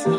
So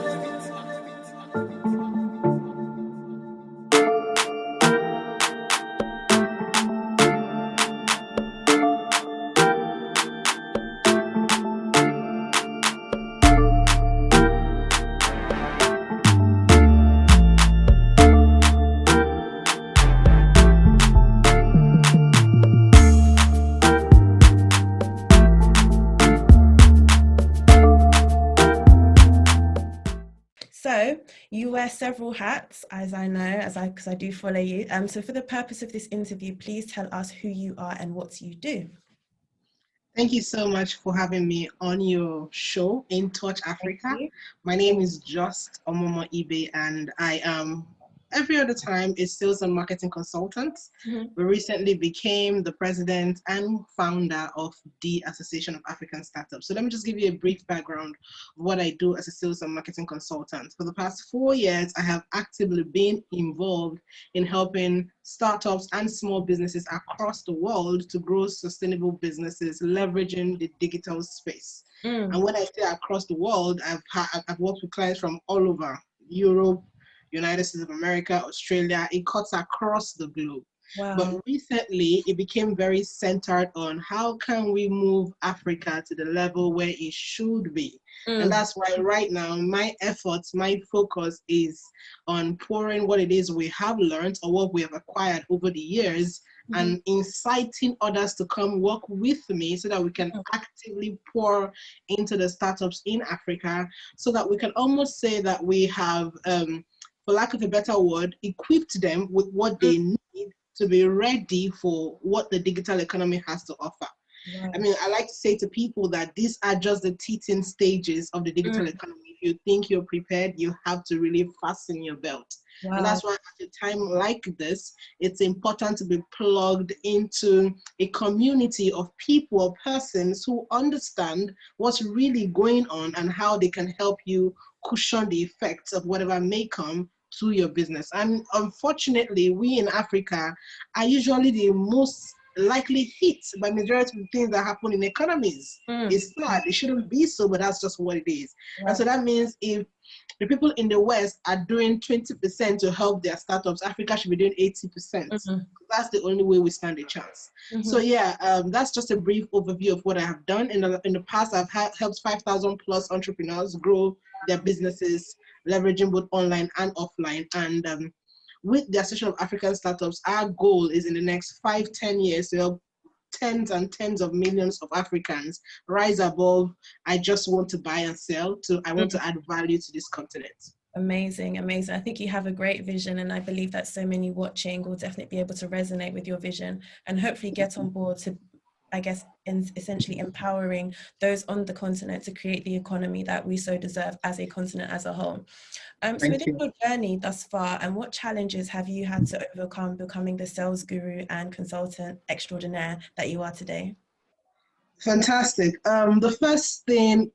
you wear several hats, as I know, because I do follow you. So for the purpose of this interview, please tell us who you are and what you do. Thank you so much for having me on your show, INSCRIBE Africa. My name is Just Omomo Ibe, and I am every other time a sales and marketing consultant. We recently became the president and founder of the Association of African Startups. So let me just give you a brief background of what I do as a sales and marketing consultant. For the past 4 years, I have actively been involved in helping startups and small businesses across the world to grow sustainable businesses, leveraging the digital space. And when I say across the world, I've worked with clients from all over Europe, United States of America, Australia. It cuts across the globe. Wow. But recently, it became very centered on how can we move Africa to the level where it should be. And that's why right now, my efforts, my focus is on pouring what it is we have learned or what we have acquired over the years and inciting others to come work with me so that we can actively pour into the startups in Africa so that we can almost say that we have, for lack of a better word, equipped them with what they need to be ready for what the digital economy has to offer. Wow. I mean, I like to say to people that these are just the teething stages of the digital economy. If you think you're prepared, you have to really fasten your belt. Wow. And that's why at a time like this, it's important to be plugged into a community of people or persons who understand what's really going on and how they can help you cushion the effects of whatever may come to your business. And unfortunately, we in Africa are usually the most likely hit by majority of the things that happen in economies. It's sad, it shouldn't be so, but that's just what it is. Right. And so that means if the people in the West are doing 20% to help their startups, Africa should be doing 80%. That's the only way we stand a chance. So yeah, that's just a brief overview of what I have done. In the past, I've helped 5,000 plus entrepreneurs grow their businesses, leveraging both online and offline. And with the Association of African Startups, our goal is in the next 5-10 years to help tens and tens of millions of Africans rise above, I just want to buy and sell, to I want to add value to this continent. Amazing, amazing. I think you have a great vision, and I believe that so many watching will definitely be able to resonate with your vision and hopefully get on board to, I guess, essentially empowering those on the continent to create the economy that we so deserve as a continent as a whole. So within your journey thus far, and what challenges have you had to overcome becoming the sales guru and consultant extraordinaire that you are today? Fantastic. The first thing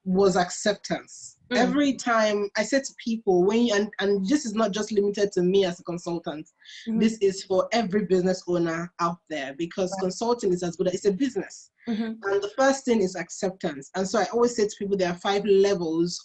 was acceptance. Every time I said to people, when you, and this is not just limited to me as a consultant, this is for every business owner out there, because consulting is as good as it's a business. And the first thing is acceptance. And so I always say to people, there are 5 levels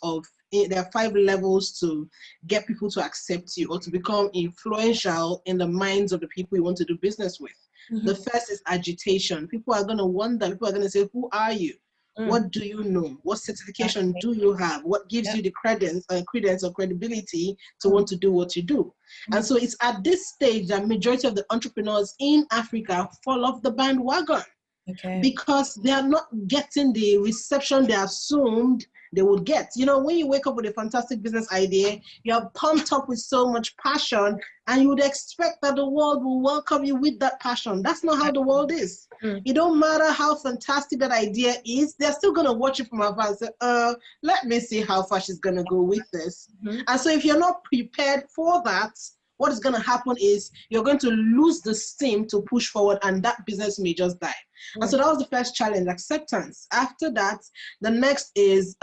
to get people to accept you or to become influential in the minds of the people you want to do business with. The first is agitation. People are going to wonder, people are going to say, who are you? What do you know? What certification do you have? What gives you the credence or credibility to want to do what you do? And so it's at this stage that majority of the entrepreneurs in Africa fall off the bandwagon. Because they are not getting the reception they assumed they would get. You know, when you wake up with a fantastic business idea, you're pumped up with so much passion, and you would expect that the world will welcome you with that passion. That's not how the world is. It don't matter how fantastic that idea is, they're still going to watch it from afar and say, let me see how far she's going to go with this. And so if you're not prepared for that, what is going to happen is you're going to lose the steam to push forward, and that business may just die. And so that was the first challenge, acceptance. After that, the next is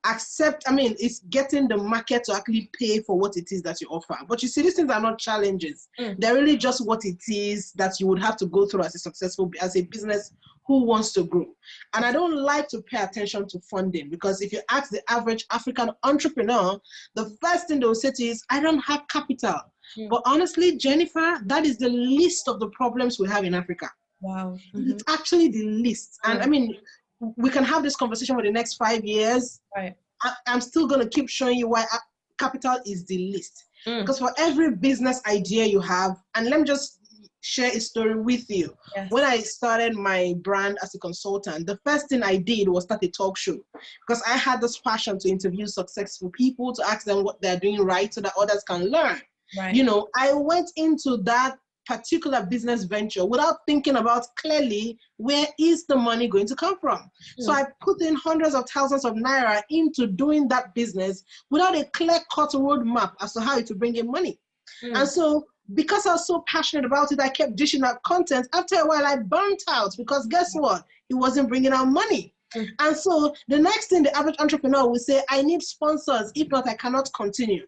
it's getting the market to actually pay for what it is that you offer. But you see, these things are not challenges. They're really just what it is that you would have to go through as a business who wants to grow. And I don't like to pay attention to funding, because if you ask the average African entrepreneur, the first thing they will say to you is, I don't have capital. But honestly, Jennifer, that is the least of the problems we have in Africa. Wow. It's actually the least. And I mean, we can have this conversation for the next 5 years. Right. I'm still going to keep showing you why capital is the least. Because for every business idea you have, and let me just share a story with you. Yes. When I started my brand as a consultant, the first thing I did was start a talk show, because I had this passion to interview successful people, to ask them what they're doing right so that others can learn. Right. You know, I went into that particular business venture without thinking about clearly where is the money going to come from. So I put in hundreds of thousands of naira into doing that business without a clear-cut roadmap as to how to bring in money. And so because I was so passionate about it, I kept dishing out content. After a while, I burnt out, because guess what? It wasn't bringing out money. And so the next thing the average entrepreneur will say, I need sponsors. If not, I cannot continue.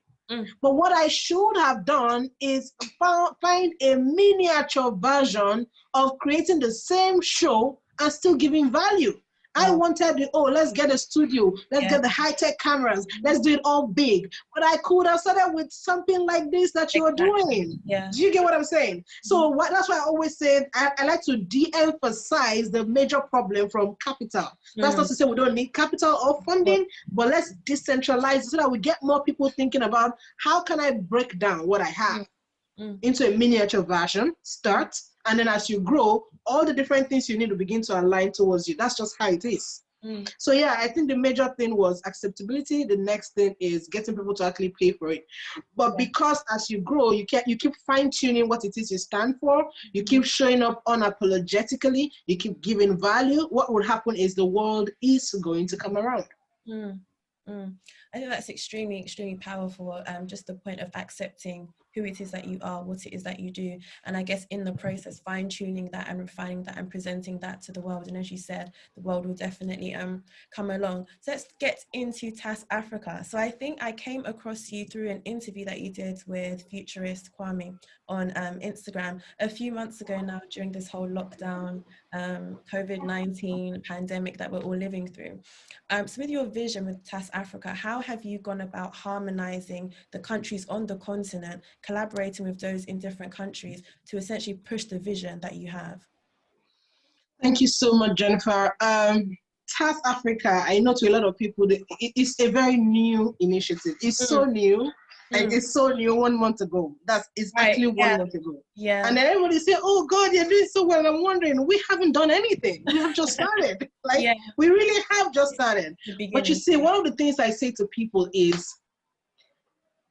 But what I should have done is find a miniature version of creating the same show and still giving value. I wanted the, let's get a studio, let's get the high-tech cameras, let's do it all big. But I could have started with something like this that you are doing. Yeah. Do you get what I'm saying? So that's why I always say I like to de-emphasize the major problem from capital. That's not to say we don't need capital or funding, but let's decentralize so that we get more people thinking about how can I break down what I have into a miniature version, start, and then as you grow, all the different things you need to begin to align towards you. That's just how it is. So yeah, I think the major thing was acceptability. The next thing is getting people to actually pay for it. But because as you grow, you keep fine-tuning what it is you stand for. You keep showing up unapologetically. You keep giving value. What would happen is the world is going to come around. I think that's extremely, extremely powerful. Just the point of accepting who it is that you are, what it is that you do, and I guess in the process fine-tuning that and refining that and presenting that to the world. And as you said, the world will definitely come along. So let's get into TAS Africa. So I think I came across you through an interview that you did with futurist Kwame on Instagram a few months ago now, during this whole lockdown, COVID-19 pandemic that we're all living through. So with your vision with TAS Africa, how have you gone about harmonizing the countries on the continent, collaborating with those in different countries to essentially push the vision that you have? Thank you so much, Jennifer. TAS Africa, I know to a lot of people, it's a very new initiative. It's so new. Like it's so new 1 month ago. It's actually 1 month ago. Yeah. And then everybody say, oh God, you're doing so well. And I'm wondering, we haven't done anything. We have just started. We really have just started. But you see, one of the things I say to people is,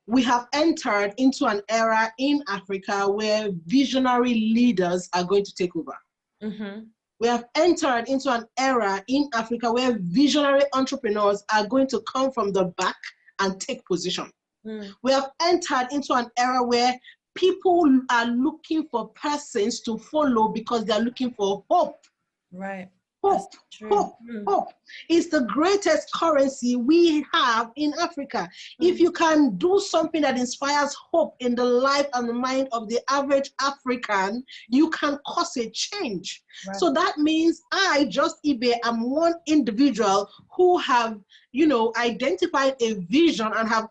we have entered into an era in Africa where visionary leaders are going to take over. We have entered into an era in Africa where visionary entrepreneurs are going to come from the back and take position. We have entered into an era where people are looking for persons to follow because they are looking for hope. Right. Hope is the greatest currency we have in Africa. If you can do something that inspires hope in the life and the mind of the average African, you can cause a change. So that means I, Just Ibe, am one individual who have, identified a vision and have,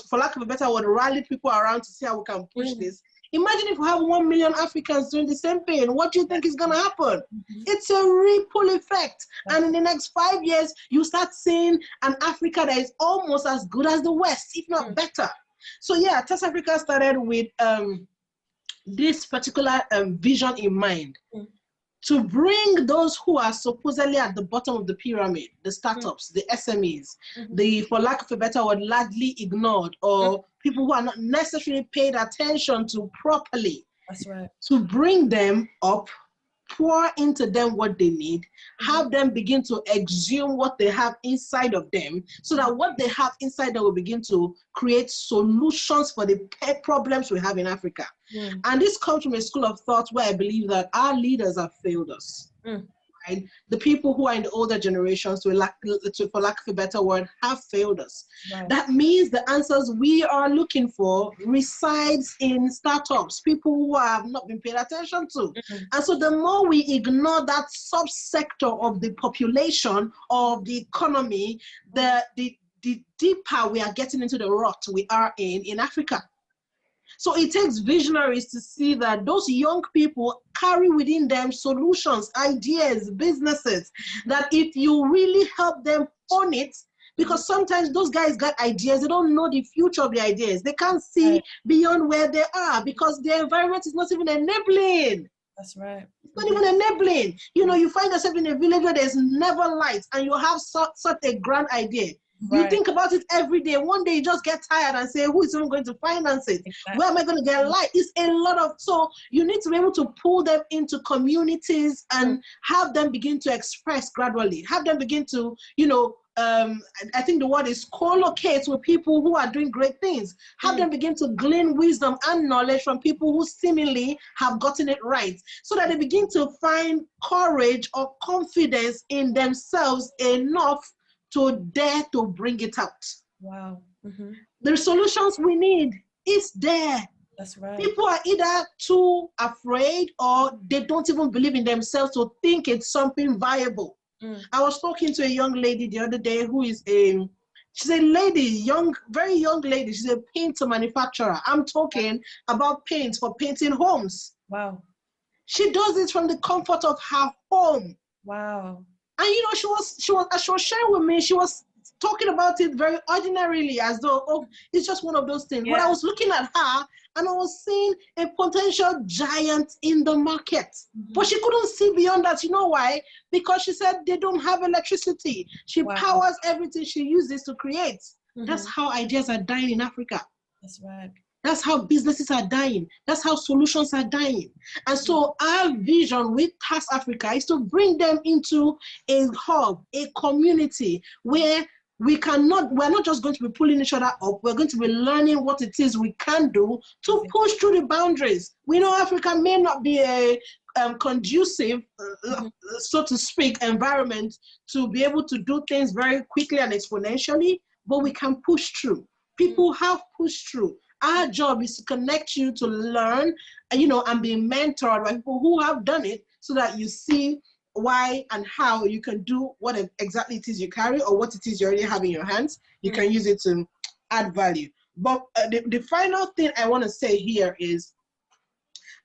for lack of a better word, rallied people around to see how we can push this. Imagine if we have 1 million Africans doing the same thing. What do you think is going to happen? It's a ripple effect. And in the next 5 years, you start seeing an Africa that is almost as good as the West, if not better. So yeah, TAS Africa started with this particular vision in mind. To bring those who are supposedly at the bottom of the pyramid, the startups, the SMEs, the, for lack of a better word, largely ignored, or people who are not necessarily paid attention to properly. That's right. To bring them up, pour into them what they need, have them begin to exhume what they have inside of them, so that what they have inside them will begin to create solutions for the problems we have in Africa. And this comes from a school of thought where I believe that our leaders have failed us. right? The people who are in the older generations, for lack of a better word, have failed us. Right. That means the answers we are looking for resides in startups, people who have not been paid attention to. And so the more we ignore that subsector of the population, of the economy, the deeper we are getting into the rut we are in Africa. So it takes visionaries to see that those young people carry within them solutions, ideas, businesses, that if you really help them own it, because sometimes those guys got ideas, they don't know the future of the ideas. They can't see beyond where they are because their environment is not even enabling. That's right. It's not even enabling. You know, you find yourself in a village where there's never light and you have such a grand idea. You think about it every day. One day you just get tired and say, who is even going to finance it? Exactly. Where am I going to get light? It's a lot of, so you need to be able to pull them into communities and have them begin to express gradually. Have them begin to, you know, I think the word is co-locate with people who are doing great things. Have them begin to glean wisdom and knowledge from people who seemingly have gotten it right, so that they begin to find courage or confidence in themselves enough to dare to bring it out. Wow. The solutions we need is there. That's right. People are either too afraid or they don't even believe in themselves to think it's something viable. I was talking to a young lady the other day who is she's a lady, very young lady. She's a paint manufacturer. I'm talking about paint for painting homes. Wow. She does it from the comfort of her home. Wow. And you know, she was sharing with me, she was talking about it very ordinarily, as though, oh, it's just one of those things. But I was looking at her and I was seeing a potential giant in the market. But she couldn't see beyond that. You know why? Because she said they don't have electricity. She powers everything she uses to create. That's how ideas are dying in Africa. That's right. That's how businesses are dying. That's how solutions are dying. And so our vision with TAS Africa is to bring them into a hub, a community where we're not just going to be pulling each other up, we're going to be learning what it is we can do to push through the boundaries. We know Africa may not be a conducive, so to speak, environment to be able to do things very quickly and exponentially, but we can push through. People have pushed through. Our job is to connect you to learn, you know, and be mentored by people who have done it, so that you see why and how you can do what exactly it is you carry, or what it is you already have in your hands. You can use it to add value. But the final thing I want to say here is,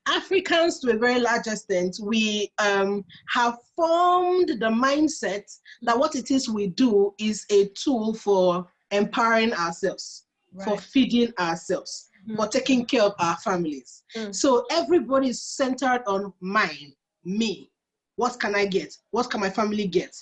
Africans, to a very large extent, we have formed the mindset that what it is we do is a tool for empowering ourselves. For feeding ourselves, for taking care of our families. So everybody is centered on mine, me. What can I get? What can my family get?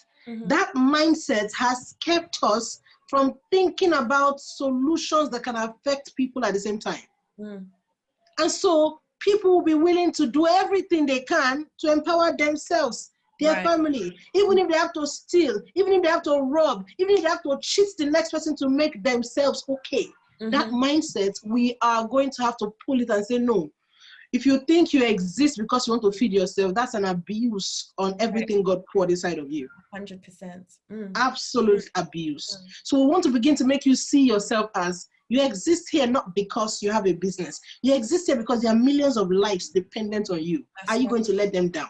That mindset has kept us from thinking about solutions that can affect people at the same time. And so people will be willing to do everything they can to empower themselves, their family, even if they have to steal, even if they have to rob, even if they have to cheat the next person to make themselves okay. That mindset, we are going to have to pull it and say, no. If you think you exist because you want to feed yourself, that's an abuse on everything God poured inside of you. 100%. Absolute abuse. So we want to begin to make you see yourself as, you exist here not because you have a business. You exist here because there are millions of lives dependent on you. Are you going to let them down?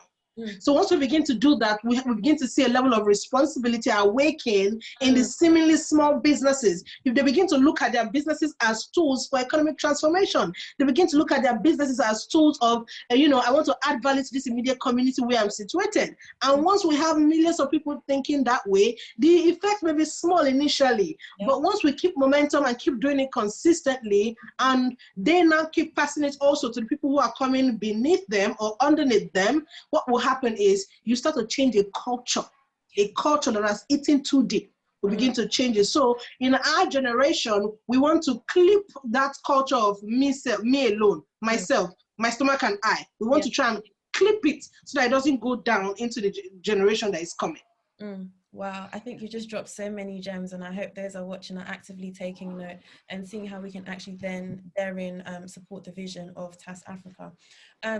So once we begin to do that, we begin to see a level of responsibility awaken in the seemingly small businesses. If they begin to look at their businesses as tools for economic transformation, they begin to look at their businesses as tools of, you know, I want to add value to this immediate community where I'm situated. And once we have millions of people thinking that way, the effect may be small initially, but once we keep momentum and keep doing it consistently, and they now keep passing it also to the people who are coming beneath them or underneath them, what will happen is you start to change a culture that has eaten too deep. We begin to change it. So in our generation, we want to clip that culture of me alone, myself, my stomach and I. We want to try and clip it so that it doesn't go down into the generation that is coming. Wow, I think you just dropped so many gems, and I hope those are watching are actively taking note and seeing how we can actually then therein support the vision of TAS Africa.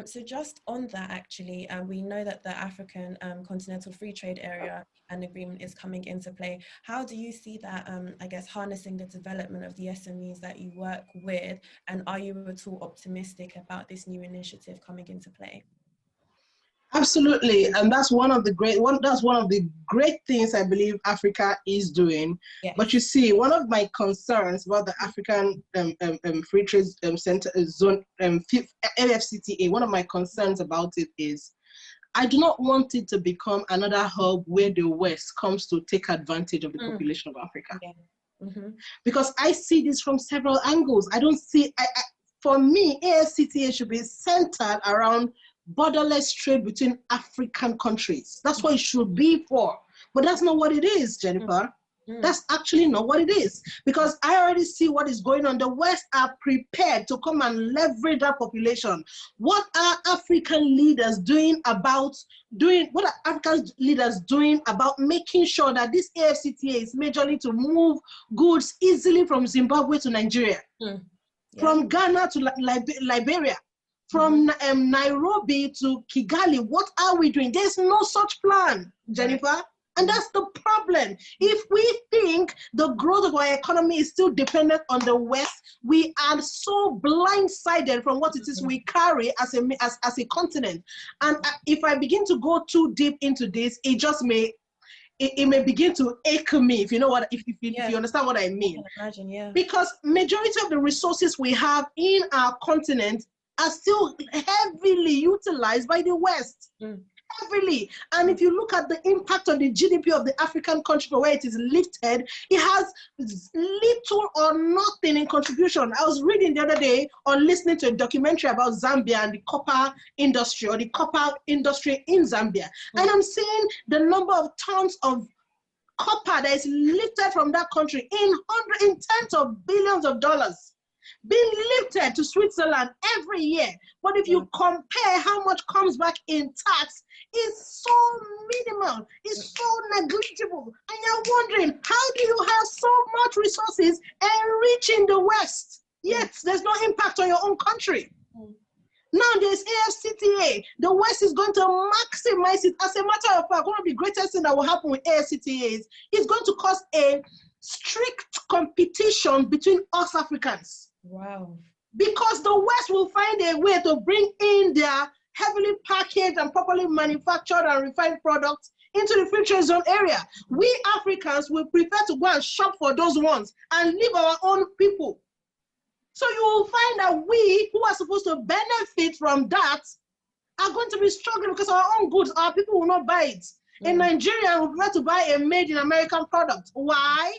So just on that, actually, we know that the African Continental Free Trade Area and agreement is coming into play. How do you see that, I guess, harnessing the development of the SMEs that you work with, and are you at all optimistic about this new initiative coming into play? Absolutely, and that's one of the great things I believe Africa is doing. Yes. But you see, one of my concerns about the African Free Trade Center Zone, AFCTA, one of my concerns about it is I do not want it to become another hub where the West comes to take advantage of the population of Africa. Yeah. Because I see this from several angles. I don't see, for me, AFCTA should be centered around borderless trade between African countries. That's what it should be for. But that's not what it is, Jennifer. That's actually not what it is. Because I already see what is going on. The West are prepared to come and leverage that population. What are African leaders doing about making sure that this AFCTA is majorly to move goods easily from Zimbabwe to Nigeria, from Ghana to Liberia, from Nairobi to Kigali? What are we doing? There's no such plan, Jennifer. Right. And that's the problem. If we think the growth of our economy is still dependent on the West, we are so blindsided from what it is we carry as a continent. And if I begin to go too deep into this, it may begin to ache me, if you know what, if you understand what I mean. I can imagine, yeah. Because majority of the resources we have in our continent are still heavily utilized by the West. Heavily. And if you look at the impact on the GDP of the African country where it is lifted, it has little or nothing in contribution. I was reading the other day or listening to a documentary about Zambia and the copper industry, or the copper industry in Zambia. And I'm seeing the number of tons of copper that is lifted from that country in tens of billions of dollars being lifted to Switzerland every year. But if you compare how much comes back in tax, it's so minimal, it's so negligible. And you're wondering, how do you have so much resources enriching the West, yet there's no impact on your own country? Now there's AFCTA. The West is going to maximize it. As a matter of fact, one of the greatest things that will happen with AFCTA is it's going to cause a strict competition between us Africans. Wow. Because the West will find a way to bring in their heavily packaged and properly manufactured and refined products into the free trade zone area. We Africans will prefer to go and shop for those ones and leave our own people. So you will find that we, who are supposed to benefit from that, are going to be struggling because our own goods, our people will not buy it. In Nigeria, we prefer to buy a made in American product. Why?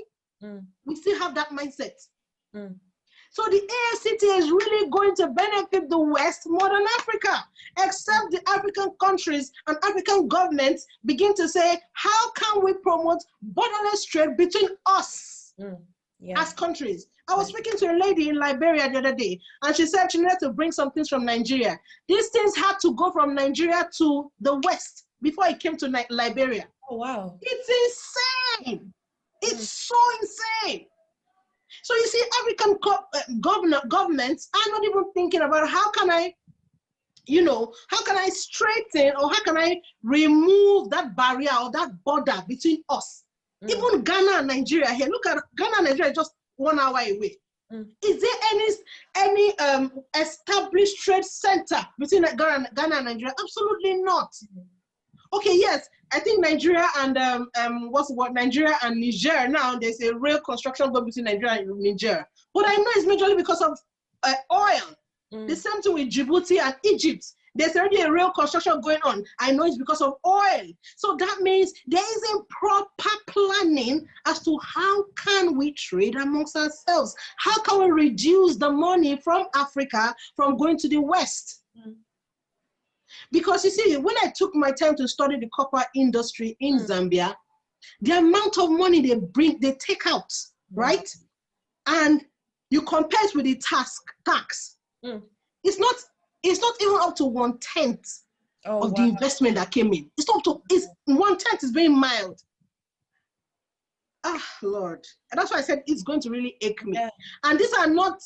We still have that mindset. So the AFCTA is really going to benefit the West more than Africa, except the African countries and African governments begin to say, how can we promote borderless trade between us as countries? I was speaking to a lady in Liberia the other day, and she said she needed to bring some things from Nigeria. These things had to go from Nigeria to the West before it came to Liberia. Oh, wow. It's insane. It's so insane. So you see, African governments are not even thinking about how can I straighten or how can I remove that barrier or that border between us. Even Ghana and Nigeria here, look at Ghana and Nigeria just 1 hour away. Is there any established trade center between Ghana and Nigeria? Absolutely not. Okay, yes, I think Nigeria and Nigeria and Niger now, there's a real construction going between Nigeria and Niger. But I know it's majorly because of oil. The same thing with Djibouti and Egypt. There's already a real construction going on. I know it's because of oil. So that means there isn't proper planning as to how can we trade amongst ourselves? How can we reduce the money from Africa from going to the West? Because you see, when I took my time to study the copper industry in Zambia, the amount of money they take out, right? And you compare it with the tax, it's not even up to 1/10 of the investment that came in. It's 1/10 is very mild. Lord. And that's why I said it's going to really ache me. Yeah. And these are not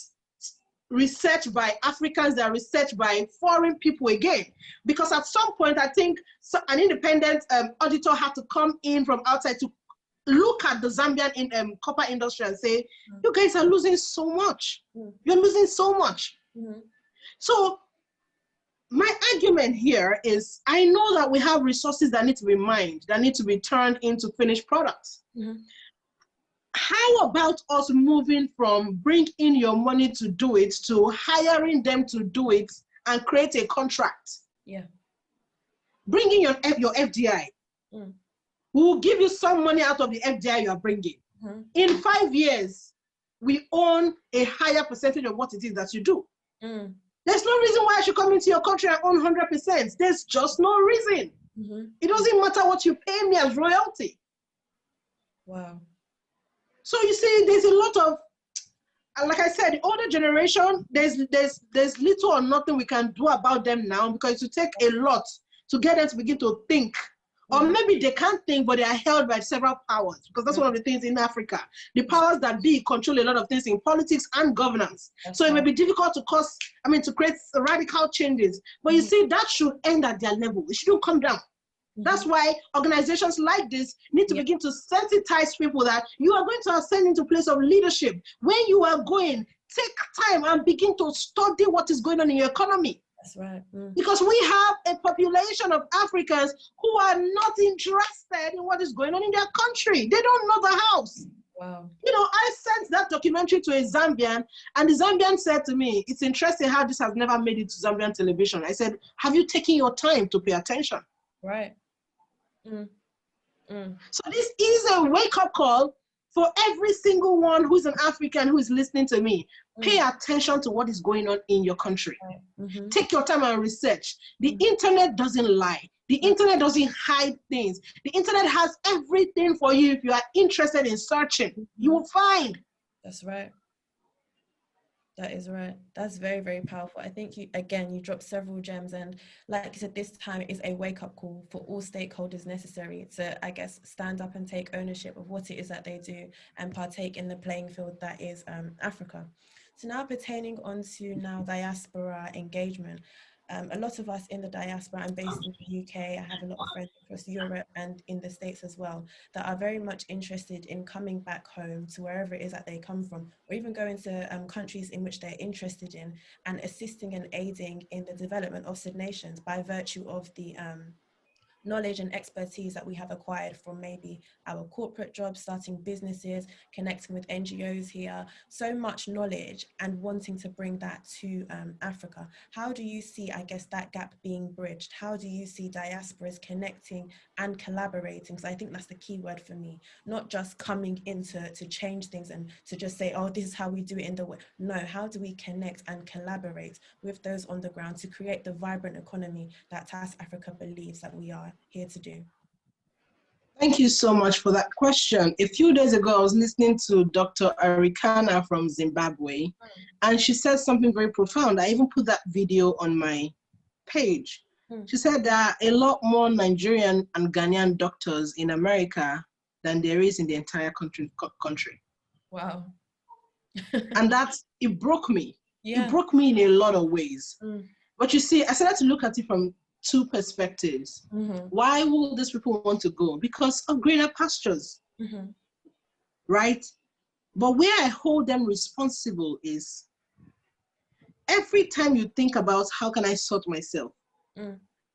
research by Africans, they are research by foreign people again. Because at some point, I think an independent auditor had to come in from outside to look at the Zambian copper industry and say, you guys are losing so much. You're losing so much. So my argument here is, I know that we have resources that need to be mined, that need to be turned into finished products. How about us moving from bring in your money to do it to hiring them to do it and create a contract? Yeah. Bring in your FDI. We will give you some money out of the FDI you are bringing. In 5 years, we own a higher percentage of what it is that you do. There's no reason why I should come into your country and own 100%. There's just no reason. It doesn't matter what you pay me as royalty. Wow. So you see, there's a lot of, like I said, the older generation, there's little or nothing we can do about them now, because it will take a lot to get them to begin to think. Or maybe they can't think, but they are held by several powers, because that's one of the things in Africa. The powers that be control a lot of things in politics and governance. So it may be difficult to create radical changes. But you see, that should end at their level. It shouldn't come down. That's why organizations like this need to begin to sensitize people that you are going to ascend into place of leadership. When you are going, take time and begin to study what is going on in your economy. That's right. Because we have a population of Africans who are not interested in what is going on in their country. They don't know the house. Wow. You know, I sent that documentary to a Zambian, and the Zambian said to me, it's interesting how this has never made it to Zambian television. I said, have you taken your time to pay attention? Right. So this is a wake-up call for every single one who's an African who is listening to me. Pay attention to what is going on in your country. Take your time and research. The internet doesn't lie. The internet doesn't hide things. The internet has everything for you. If you are interested in searching, you will find. That's right. That is right. That's very, very powerful. I think you dropped several gems, and like you said, this time is a wake-up call for all stakeholders necessary to, I guess, stand up and take ownership of what it is that they do and partake in the playing field that is Africa. So now pertaining on to diaspora engagement. A lot of us in the diaspora, I'm based in the UK, I have a lot of friends across Europe and in the States as well, that are very much interested in coming back home to wherever it is that they come from, or even going to countries in which they're interested in, and assisting and aiding in the development of said nations by virtue of the knowledge and expertise that we have acquired from maybe our corporate jobs, starting businesses, connecting with NGOs here, so much knowledge, and wanting to bring that to Africa. How do you see, I guess, that gap being bridged? How do you see diasporas connecting and collaborating? Because I think that's the key word for me, not just coming in to change things and to just say, oh, this is how we do it in the way. No, how do we connect and collaborate with those on the ground to create the vibrant economy that TAS Africa believes that we are here to do? Thank you so much for that question. A few days ago, I was listening to Dr. Arikana from Zimbabwe, and she said something very profound. I even put that video on my page. She said there are a lot more Nigerian and Ghanaian doctors in America than there is in the entire country. Wow. And it broke me. Yeah. It broke me in a lot of ways. But you see, I started to look at it from two perspectives. Why will these people want to go? Because of greener pastures, right? But where I hold them responsible is every time you think about how can I sort myself,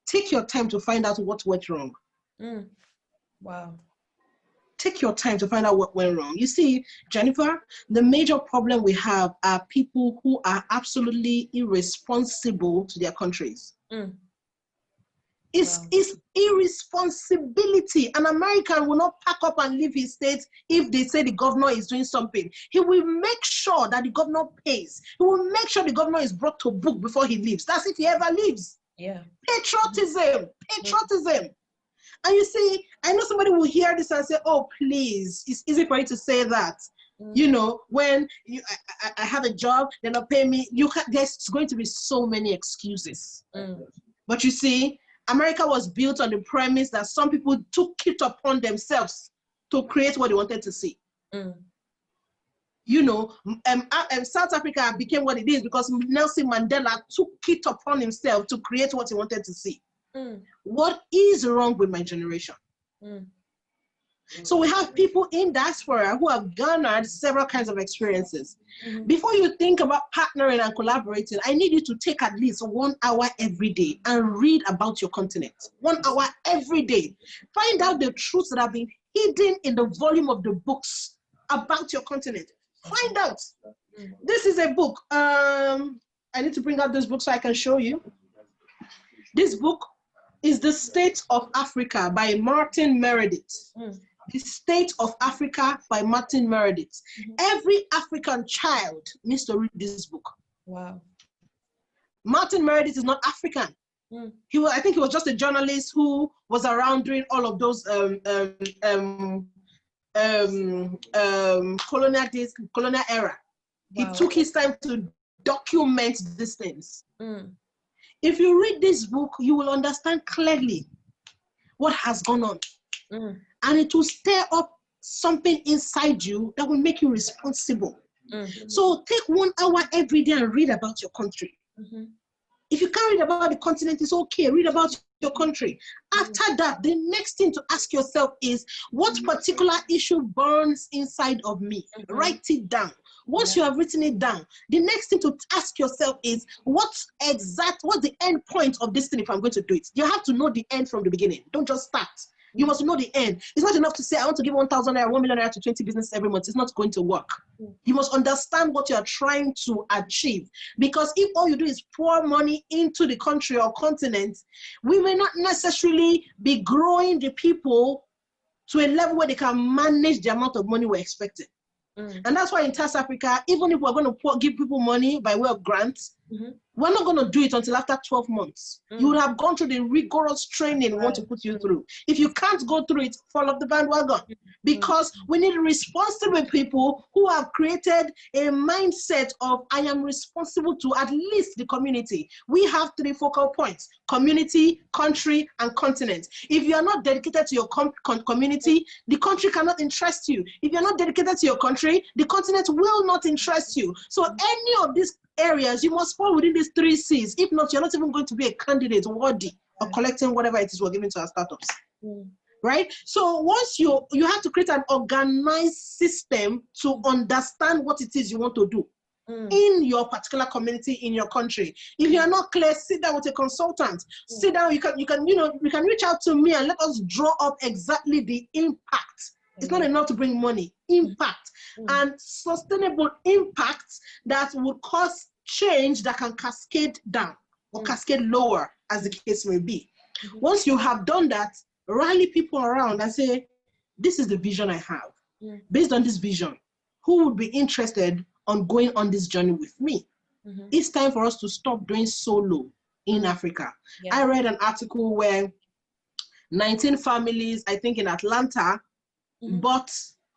take your time to find out what went wrong. Wow. Take your time to find out what went wrong. You see, Jennifer, the major problem we have are people who are absolutely irresponsible to their countries. It's irresponsibility. An American will not pack up and leave his state if they say the governor is doing something. He will make sure that the governor pays. He will make sure the governor is brought to book before he leaves. That's if he ever leaves. Yeah. Patriotism. And you see, I know somebody will hear this and say, oh, please, it's easy for you to say that. You know, when I have a job, they're not paying me. There's going to be so many excuses. But you see, America was built on the premise that some people took it upon themselves to create what they wanted to see. Mm. You know, South Africa became what it is because Nelson Mandela took it upon himself to create what he wanted to see. Mm. What is wrong with my generation? Mm. So we have people in diaspora who have garnered several kinds of experiences. Mm-hmm. Before you think about partnering and collaborating, I need you to take at least 1 hour every day and read about your continent. 1 hour every day. Find out the truths that have been hidden in the volume of the books about your continent. Find out. This is a book. I need to bring out this book so I can show you. This book is The State of Africa by Martin Meredith. Mm. The State of Africa by Martin Meredith. Mm-hmm. Every African child needs to read this book. Wow. Martin Meredith is not African. Mm. I think he was just a journalist who was around during all of those colonial days, colonial era. Wow. He took his time to document these things. Mm. If you read this book, you will understand clearly what has gone on. Mm. And it will stir up something inside you that will make you responsible. Mm-hmm. So take 1 hour every day and read about your country. Mm-hmm. If you can't read about the continent, it's okay. Read about your country. After that, the next thing to ask yourself is, what particular issue burns inside of me? Mm-hmm. Write it down. Once you have written it down, the next thing to ask yourself is, what's the end point of this thing if I'm going to do it? You have to know the end from the beginning. Don't just start. You must know the end. It's not enough to say, I want to give 1,000 naira, 1 million naira to 20 businesses every month. It's not going to work. You must understand what you're trying to achieve. Because if all you do is pour money into the country or continent, we may not necessarily be growing the people to a level where they can manage the amount of money we're expecting. And that's why in TAS Africa, even if we're going to give people money by way of grants, we're not going to do it until after 12 months. You would have gone through the rigorous training we want to put you through. If you can't go through it, fall off the bandwagon. Because we need responsible people who have created a mindset of, I am responsible to at least the community. We have 3 focal points: community, country, and continent. If you are not dedicated to your community, the country cannot interest you. If you're not dedicated to your country, the continent will not interest you. So any of these areas, you must fall within these 3 C's. If not, you're not even going to be a candidate worthy of collecting whatever it is we're giving to our startups. Right? So once you have to create an organized system to understand what it is you want to do in your particular community, in your country. If you are not clear, sit down with a consultant. Sit down, you can reach out to me and let us draw up exactly the impact. It's not enough to bring money. Impact and sustainable impact that would cause change that can cascade down or cascade lower, as the case may be. Once you have done that, rally people around and say, this is the vision I have. Based on this vision, who would be interested on going on this journey with me? It's time for us to stop doing solo in Africa. I read an article where 19 families, I think in Atlanta, bought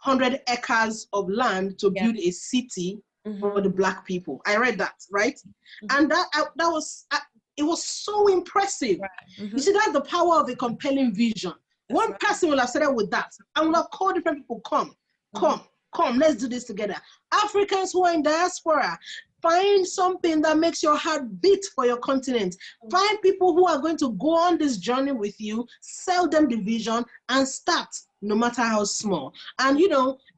100 acres of land to build a city for the Black people. I read that, right? And it was so impressive. You see, that's the power of a compelling vision. One person will have started with that and will have called different people, come, let's do this together. Africans who are in diaspora, find something that makes your heart beat for your continent. Find people who are going to go on this journey with you, sell them the vision, and start, no matter how small. And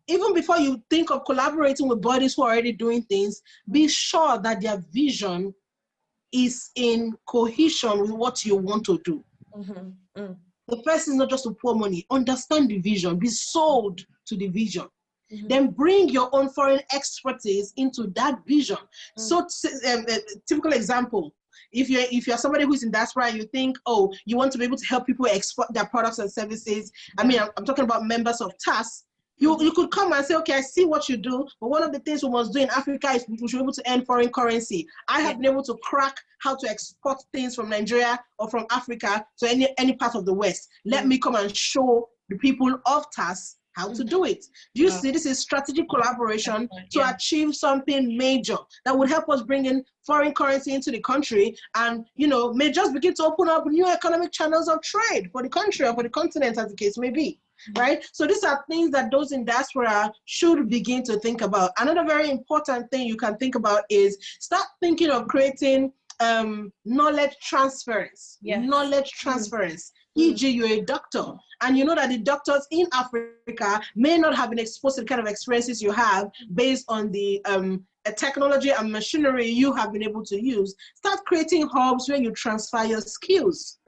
even before you think of collaborating with bodies who are already doing things, be sure that their vision is in cohesion with what you want to do. The first is not just to pour money. Understand the vision. Be sold to the vision. Then bring your own foreign expertise into that vision. So, typical example, if you're somebody who's in diaspora and you think, oh, you want to be able to help people export their products and services. I mean, I'm talking about members of TAS. You could come and say, okay, I see what you do, but one of the things we must do in Africa is we should be able to earn foreign currency. I have been able to crack how to export things from Nigeria or from Africa to any part of the West. Let me come and show the people of TAS how to do it. Do you see, this is strategic collaboration to achieve something major that would help us bring in foreign currency into the country and, may just begin to open up new economic channels of trade for the country or for the continent, as the case may be. right? So these are things that those in diaspora should begin to think about. Another very important thing you can think about is start thinking of creating knowledge transference. Yes. Knowledge transference. E.g., you're a doctor, and you know that the doctors in Africa may not have been exposed to the kind of experiences you have based on the technology and machinery you have been able to use. Start creating hubs where you transfer your skills.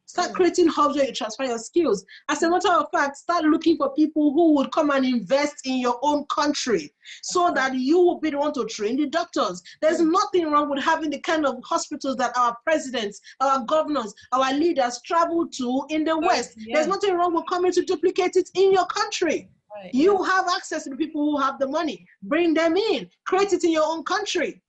Start creating hubs where you transfer your skills. As a matter of fact, start looking for people who would come and invest in your own country so that you will be the one to train the doctors. There's nothing wrong with having the kind of hospitals that our presidents, our governors, our leaders travel to in the West. There's nothing wrong with coming to duplicate it in your country. You have access to the people who have the money. Bring them in. Create it in your own country.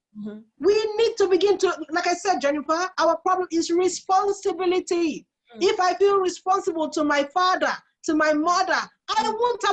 We need to begin to, like I said, Jennifer, our problem is responsibility. If I feel responsible to my father, to my mother, I won't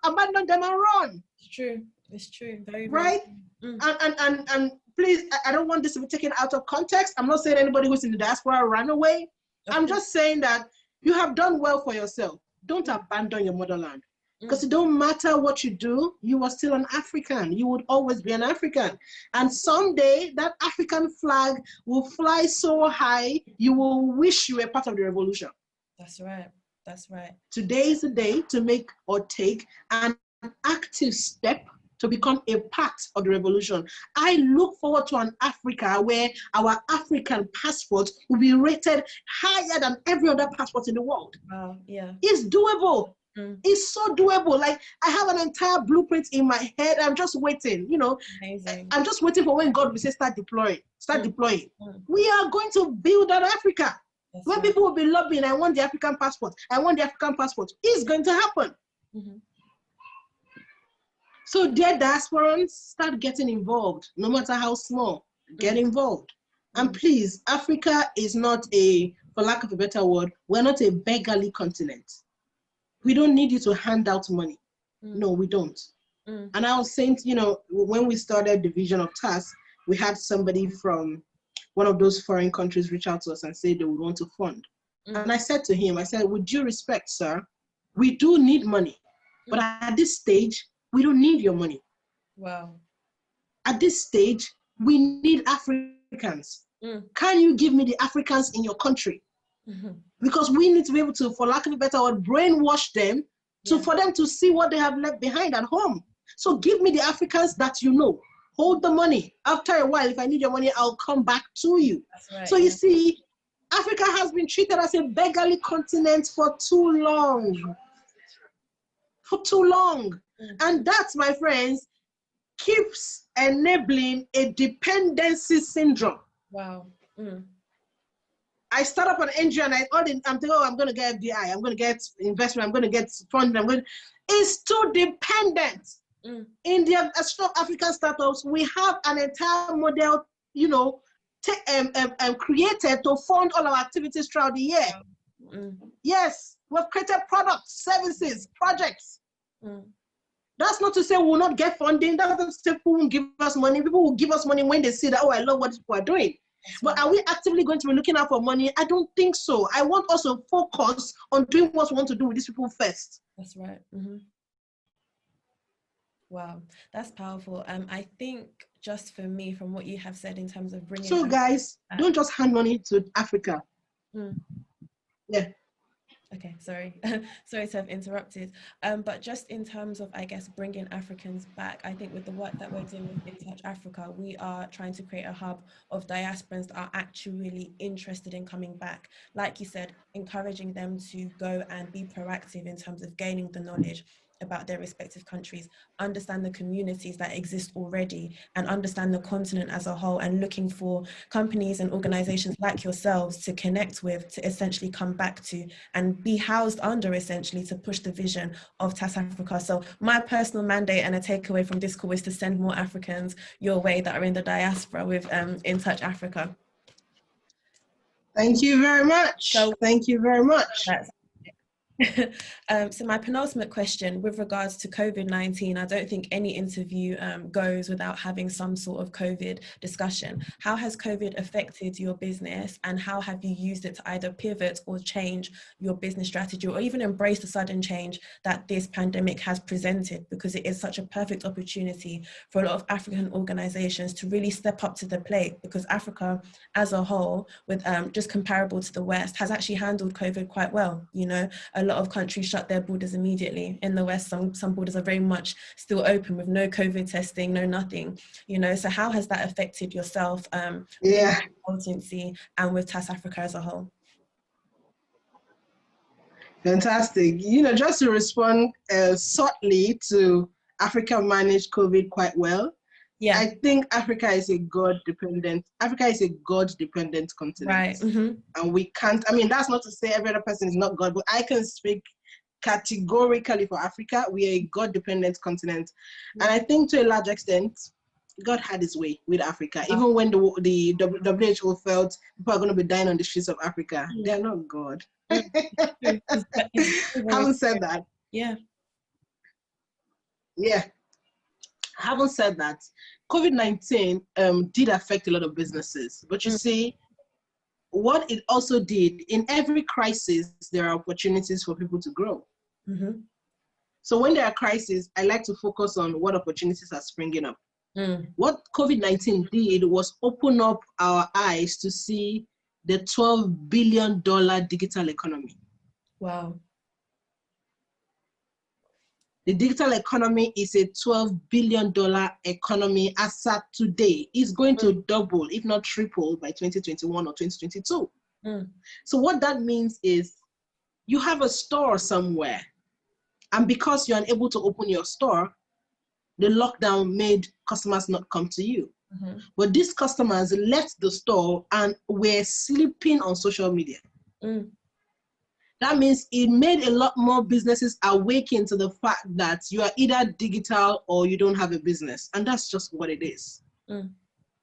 abandon them and run. It's true. It's true. Very, right? And please, I don't want this to be taken out of context. I'm not saying anybody who's in the diaspora ran away. I'm just saying that you have done well for yourself. Don't abandon your motherland. Because it don't matter what you do, you are still an African. You would always be an African. And someday that African flag will fly so high, you will wish you were part of the revolution. That's right. That's right. Today is the day to make or take an active step to become a part of the revolution. I look forward to an Africa where our African passport will be rated higher than every other passport in the world. Wow, yeah. It's doable. It's so doable. Like, I have an entire blueprint in my head. I'm just waiting, you know. Amazing. I'm just waiting for when God will say, start deploying. We are going to build that Africa. That's when people will be lobbying, I want the African passport. I want the African passport. It's going to happen. So dear diasporans, start getting involved. No matter how small, get involved. And please, Africa is not a, for lack of a better word, we're not a beggarly continent. We don't need you to hand out money. No, we don't. And I was saying, you know, when we started the vision of TAAS, we had somebody from one of those foreign countries reach out to us and say they would want to fund. And I said to him, I said, with due respect, sir, we do need money. But at this stage, we don't need your money. Wow. At this stage, we need Africans. Can you give me the Africans in your country? Because we need to be able to, for lack of a better word, brainwash them for them to see what they have left behind at home. So give me the Africans that you know. Hold the money. After a while, if I need your money, I'll come back to you. That's right, so you see, Africa has been treated as a beggarly continent for too long. For too long. And that, my friends, keeps enabling a dependency syndrome. Wow. I start up an NGO and I'm thinking, oh, I'm going to get FDI, I'm going to get investment, I'm going to get funding, it's too dependent. In the African startups, we have an entire model, you know, created to fund all our activities throughout the year. Yes, we've created products, services, projects. That's not to say we will not get funding. That's not to say people won't give us money. People will give us money when they see that, oh, I love what people are doing. But are we actively going to be looking out for money? I don't think so. I want us to focus on doing what we want to do with these people first. That's right. Wow, that's powerful. I think just for me, from what you have said in terms of bringing... So guys, don't just hand money to Africa. Yeah. Okay, sorry. Sorry to have interrupted. But just in terms of, I guess, bringing Africans back, I think with the work that we're doing with InSCRIBE Africa, we are trying to create a hub of diasporans that are actually interested in coming back. Like you said, encouraging them to go and be proactive in terms of gaining the knowledge about their respective countries, understand the communities that exist already, and understand the continent as a whole, and looking for companies and organizations like yourselves to connect with, to essentially come back to and be housed under, essentially, to push the vision of TAS Africa. So my personal mandate and a takeaway from this call is to send more Africans your way that are in the diaspora with InSCRIBE Africa. Thank you very much. Thank you very much. So my penultimate question with regards to COVID-19, I don't think any interview goes without having some sort of COVID discussion. How has COVID affected your business, and how have you used it to either pivot or change your business strategy, or even embrace the sudden change that this pandemic has presented? Because it is such a perfect opportunity for a lot of African organizations to really step up to the plate, because Africa as a whole, with just comparable to the West, has actually handled COVID quite well. You know, a lot of countries shut their borders immediately. In the West, some borders are very much still open with no COVID testing, no nothing, you know. So how has that affected yourself within the consultancy and with TAS Africa as a whole? Fantastic. You know, just to respond shortly to Africa managed COVID quite well. Yeah. I think Africa is a God-dependent continent. Right. And we can't, I mean, that's not to say every other person is not God, but I can speak categorically for Africa. We are a God-dependent continent. And I think to a large extent, God had his way with Africa. Even when the WHO felt people are going to be dying on the streets of Africa, they're not God. Having said that, yeah. Having said that, COVID-19 did affect a lot of businesses. But you see, what it also did, in every crisis, there are opportunities for people to grow. So when there are crises, I like to focus on what opportunities are springing up. What COVID-19 did was open up our eyes to see the $12 billion digital economy. Wow. The digital economy is a $12 billion economy as at today. It's going to double, if not triple, by 2021 or 2022. So what that means is you have a store somewhere, and because you're unable to open your store, the lockdown made customers not come to you. But these customers left the store and were sleeping on social media. That means it made a lot more businesses awaken to the fact that you are either digital or you don't have a business. And that's just what it is.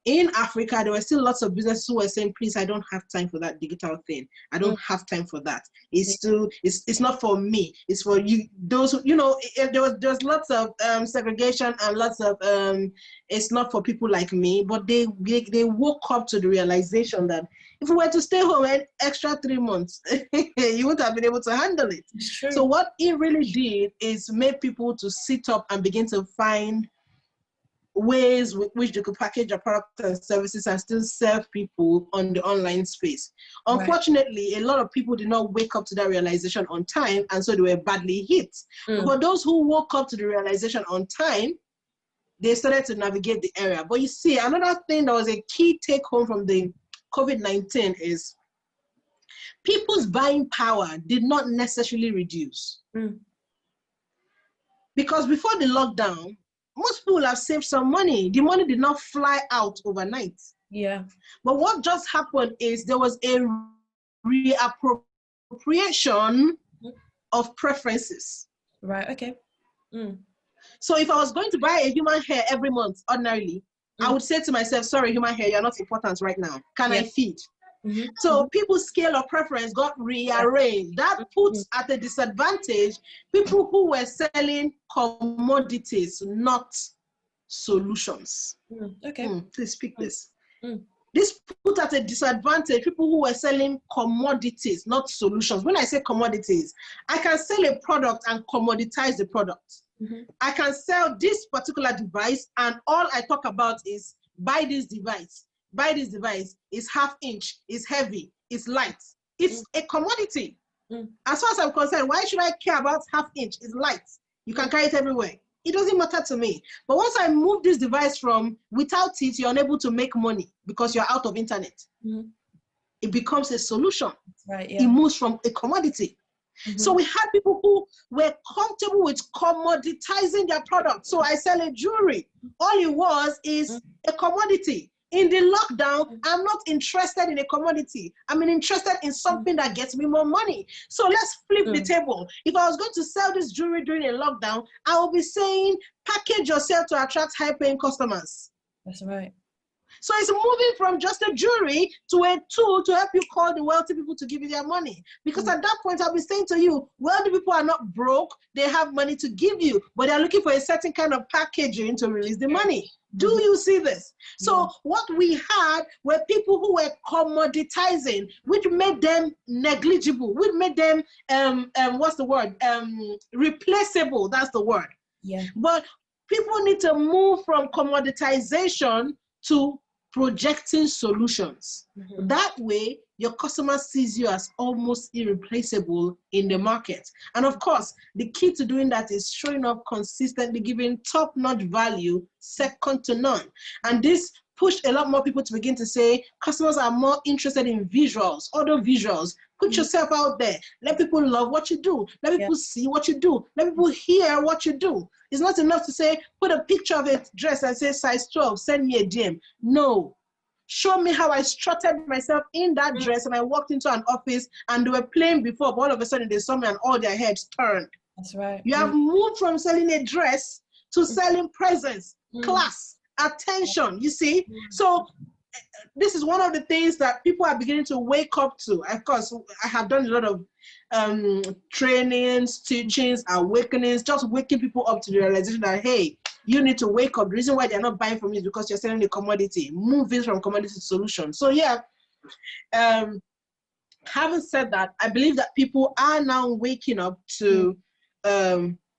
In Africa, there were still lots of businesses who were saying, please, I don't have time for that digital thing. I don't have time for that. It's still, it's not for me. It's for you. Those who, you know, there's lots of segregation and lots of, it's not for people like me, but they woke up to the realization that if we were to stay home an extra 3 months, you wouldn't have been able to handle it. So what it really did is make people to sit up and begin to find ways with which they could package their products and services and still serve people on the online space. Unfortunately, a lot of people did not wake up to that realization on time, and so they were badly hit. But those who woke up to the realization on time, they started to navigate the area. But you see, another thing that was a key take home from the COVID-19 is people's buying power did not necessarily reduce. Because before the lockdown, most people have saved some money. The money did not fly out overnight. But what just happened is there was a reappropriation of preferences. So if I was going to buy a human hair every month, ordinarily, I would say to myself, sorry, human hair, you're not important right now. Can I feed? So people's scale of preference got rearranged. That puts at a disadvantage people who were selling commodities, not solutions. Please speak this. This put at a disadvantage people who were selling commodities, not solutions. When I say commodities, I can sell a product and commoditize the product. I can sell this particular device and all I talk about is buy this device. Buy this device, it's half-inch, it's heavy, it's light. It's a commodity. As far as I'm concerned, why should I care about half-inch? It's light. You can carry it everywhere. It doesn't matter to me. But once I move this device from without it, you're unable to make money because you're out of internet. It becomes a solution. It moves from a commodity. So we had people who were comfortable with commoditizing their product. So I sell a jewelry. All it was is a commodity. In the lockdown, I'm not interested in a commodity. I'm interested in something that gets me more money. So let's flip the table. If I was going to sell this jewelry during a lockdown, I will be saying, package yourself to attract high-paying customers. That's right. So it's moving from just a jury to a tool to help you call the wealthy people to give you their money. Because at that point, I'll be saying to you, wealthy people are not broke. They have money to give you, but they're looking for a certain kind of packaging to release the money. Do you see this? So what we had were people who were commoditizing, which made them negligible, which made them, what's the word? Replaceable, that's the word. Yeah. But people need to move from commoditization to projecting solutions. That way, your customer sees you as almost irreplaceable in the market. And of course, the key to doing that is showing up consistently, giving top-notch value, second to none. And this pushed a lot more people to begin to say, customers are more interested in visuals, audio visuals. Put yourself out there. Let people love what you do. Let people see what you do. Let people hear what you do. It's not enough to say, put a picture of a dress and say size 12, send me a DM. No. Show me how I strutted myself in that dress and I walked into an office and they were playing before, but all of a sudden they saw me and all their heads turned. That's right. You have moved from selling a dress to selling presence, class, attention, you see? So this is one of the things that people are beginning to wake up to. Of course, I have done a lot of trainings, teachings, awakenings, just waking people up to the realization that, hey, you need to wake up. The reason why they're not buying from you is because you're selling a commodity, moving from commodity to solution. So yeah, having said that, I believe that people are now waking up to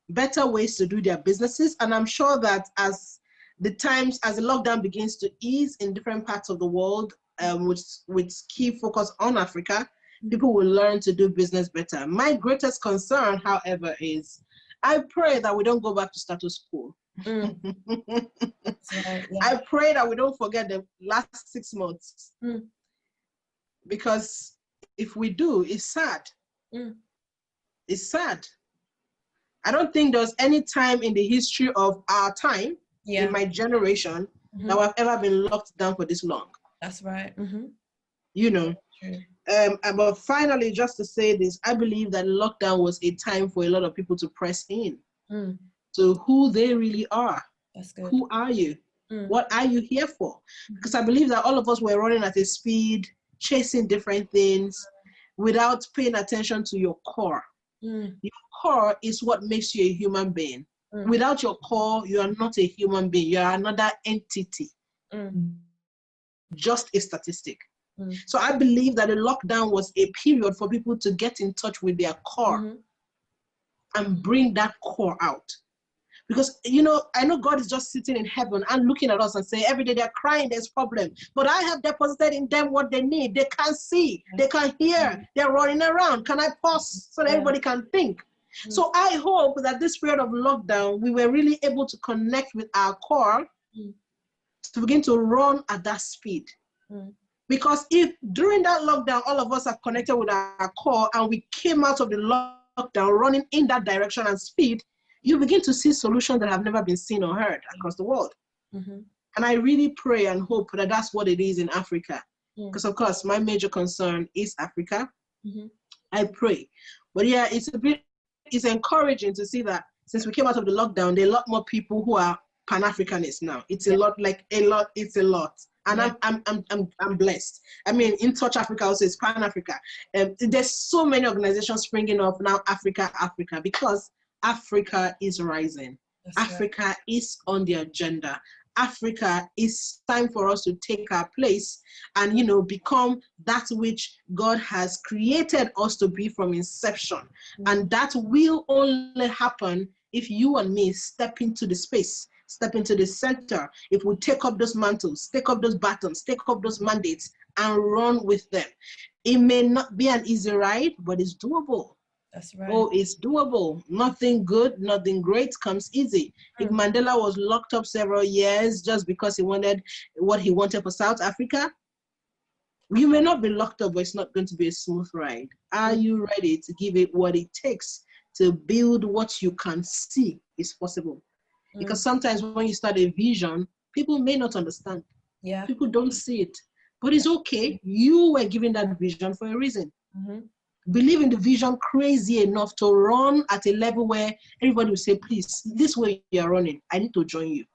better ways to do their businesses. And I'm sure that as the lockdown begins to ease in different parts of the world, with key focus on Africa, people will learn to do business better. My greatest concern, however, is I pray that we don't go back to status quo. Right, yeah. I pray that we don't forget the last 6 months. Because if we do, it's sad. It's sad. I don't think there's any time in the history of our time, in my generation, that we've ever been locked down for this long. That's right. You know. But finally, just to say this, I believe that lockdown was a time for a lot of people to press in to who they really are. That's good. Who are you? What are you here for? Because I believe that all of us were running at a speed, chasing different things without paying attention to your core. Your core is what makes you a human being. Without your core, you are not a human being. You are another entity, just a statistic. So I believe that the lockdown was a period for people to get in touch with their core and bring that core out. Because, you know, I know God is just sitting in heaven and looking at us and saying, every day they're crying, there's problem. But I have deposited in them what they need. They can't see, they can't hear, they're running around. Can I pause so that everybody can think? So I hope that this period of lockdown, we were really able to connect with our core to begin to run at that speed. Because if during that lockdown, all of us are connected with our core and we came out of the lockdown running in that direction and speed, you begin to see solutions that have never been seen or heard across the world. And I really pray and hope that that's what it is in Africa. Because of course, my major concern is Africa. I pray. But yeah, it's encouraging to see that since we came out of the lockdown, there are a lot more people who are Pan-Africanists now. It's a lot, it's a lot. And I'm blessed. I mean, In Touch Africa also is Pan-Africa. There's so many organizations springing up now, Africa, because Africa is rising. That's Africa right. is on the agenda. Africa is time for us to take our place and, you know, become that which God has created us to be from inception. And that will only happen if you and me step into the space, step into the center. If we take up those mantles, take up those batons, take up those mandates and run with them. It may not be an easy ride, but it's doable. That's right. Oh, it's doable. Nothing good, nothing great comes easy. If Mandela was locked up several years just because he wanted what he wanted for South Africa, you may not be locked up, but it's not going to be a smooth ride. Are you ready to give it what it takes to build what you can see is possible? Because sometimes when you start a vision, people may not understand. People don't see it. But it's okay. You were given that vision for a reason. believe in the vision crazy enough to run at a level where everybody will say, please, this way you're running, I need to join you.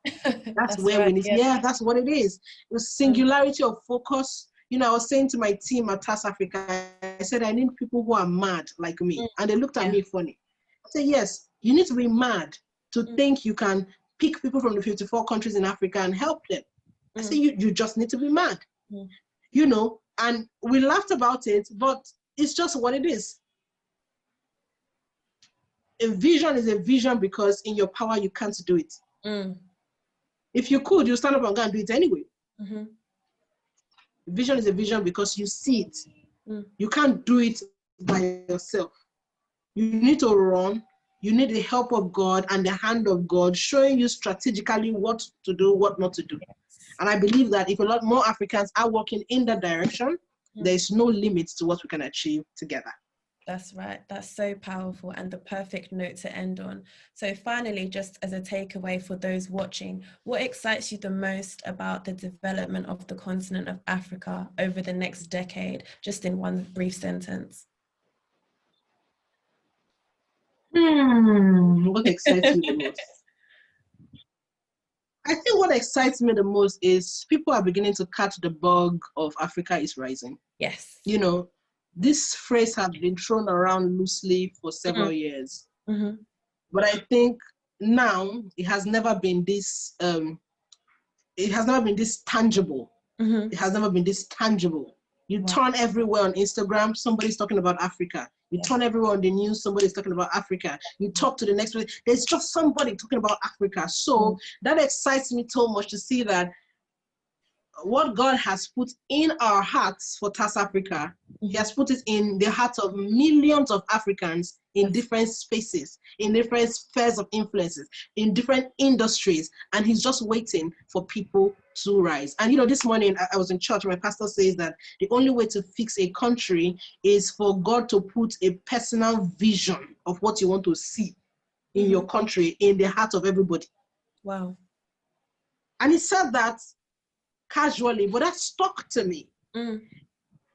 That's where right, we need, yeah, that's what it is. The singularity of focus. You know, I was saying to my team at TAS Africa, I said, I need people who are mad like me. And they looked at me funny. I said, yes, you need to be mad to think you can pick people from the 54 countries in Africa and help them. I said, you just need to be mad. You know, and we laughed about it, but it's just what it is. A vision is a vision because in your power, you can't do it. If you could, you stand up and go and do it anyway. Vision is a vision because you see it. You can't do it by yourself. You need to run. You need the help of God and the hand of God showing you strategically what to do, what not to do. And I believe that if a lot more Africans are working in that direction, there is no limit to what we can achieve together. That's right. That's so powerful and the perfect note to end on. So finally, just as a takeaway for those watching, what excites you the most about the development of the continent of Africa over the next decade, just in one brief sentence? What excites me the most? I think what excites me the most is people are beginning to catch the bug of Africa is rising. Yes. You know, this phrase has been thrown around loosely for several years. But I think now it has never been this tangible. It has never been this tangible. You turn everywhere on Instagram, somebody's talking about Africa. You turn everywhere on the news, somebody's talking about Africa. You talk to the next person, there's just somebody talking about Africa. So that excites me so much to see that what God has put in our hearts for TAS Africa, He has put it in the hearts of millions of Africans in different spaces, in different spheres of influences, in different industries, and He's just waiting for people to rise. And you know, this morning I was in church, my pastor says that the only way to fix a country is for God to put a personal vision of what you want to see in your country in the heart of everybody. Wow. And He said that casually, but that stuck to me.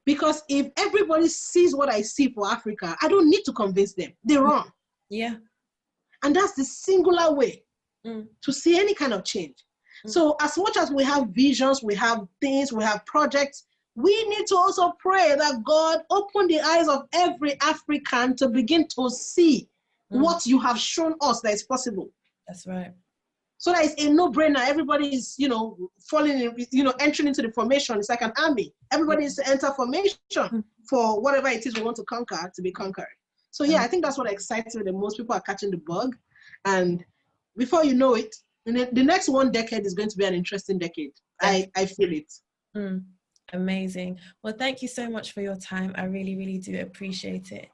Because if everybody sees what I see for Africa, I don't need to convince them. They're wrong. Yeah. And that's the singular way to see any kind of change. So as much as we have visions, we have things, we have projects, we need to also pray that God open the eyes of every African to begin to see what you have shown us that is possible. That's right. So that it's a no-brainer. Everybody is, you know, falling in, you know, entering into the formation. It's like an army. Everybody is to enter formation for whatever it is we want to conquer to be conquered. So yeah, I think that's what excites me the most. People are catching the bug. And before you know it, the next one decade is going to be an interesting decade. I feel it. Amazing. Well, thank you so much for your time. I really, really do appreciate it.